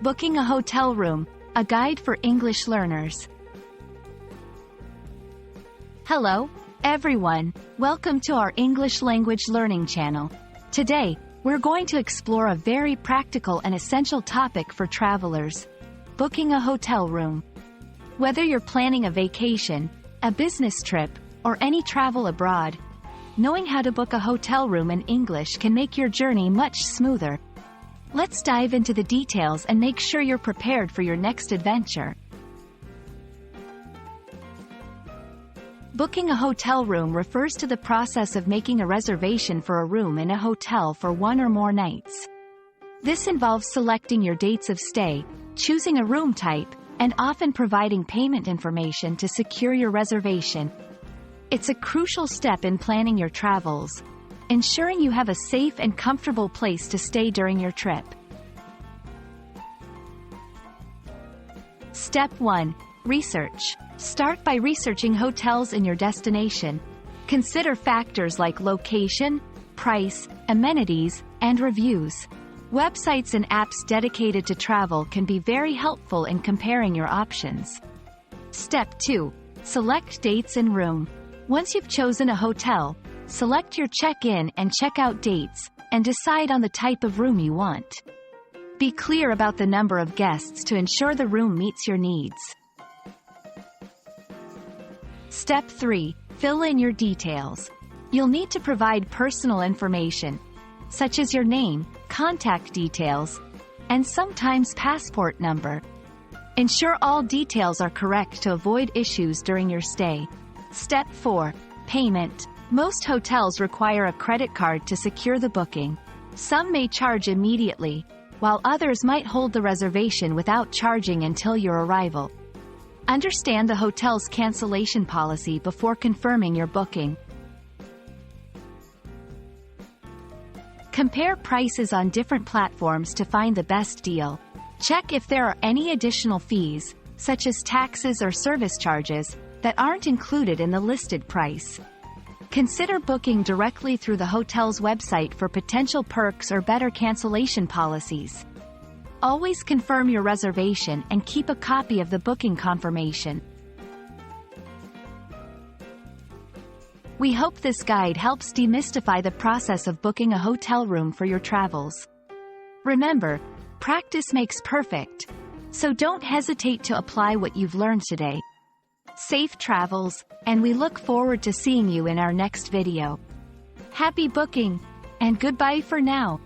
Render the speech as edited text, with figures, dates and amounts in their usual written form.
Booking a hotel room, a guide for English learners. Hello, everyone. Welcome to our English language learning channel. Today, we're going to explore a very practical and essential topic for travelers: booking a hotel room. Whether you're planning a vacation, a business trip, or any travel abroad, knowing how to book a hotel room in English can make your journey much smoother. Let's dive into the details and make sure you're prepared for your next adventure. Booking a hotel room refers to the process of making a reservation for a room in a hotel for one or more nights. This involves selecting your dates of stay, choosing a room type, and often providing payment information to secure your reservation. It's a crucial step in planning your travels, ensuring you have a safe and comfortable place to stay during your trip. Step 1. Research. Start by researching hotels in your destination. Consider factors like location, price, amenities, and reviews. Websites and apps dedicated to travel can be very helpful in comparing your options. Step 2. Select dates and room. Once you've chosen a hotel, select your check-in and check-out dates, and decide on the type of room you want. Be clear about the number of guests to ensure the room meets your needs. Step 3. Fill in your details. You'll need to provide personal information, such as your name, contact details, and sometimes passport number. Ensure all details are correct to avoid issues during your stay. Step 4. Payment. Most hotels require a credit card to secure the booking. Some may charge immediately, while others might hold the reservation without charging until your arrival. Understand the hotel's cancellation policy before confirming your booking. Compare prices on different platforms to find the best deal. Check if there are any additional fees, such as taxes or service charges, that aren't included in the listed price. Consider booking directly through the hotel's website for potential perks or better cancellation policies. Always confirm your reservation and keep a copy of the booking confirmation. We hope this guide helps demystify the process of booking a hotel room for your travels. Remember, practice makes perfect, so don't hesitate to apply what you've learned today. Safe travels, and we look forward to seeing you in our next video. Happy booking, and goodbye for now.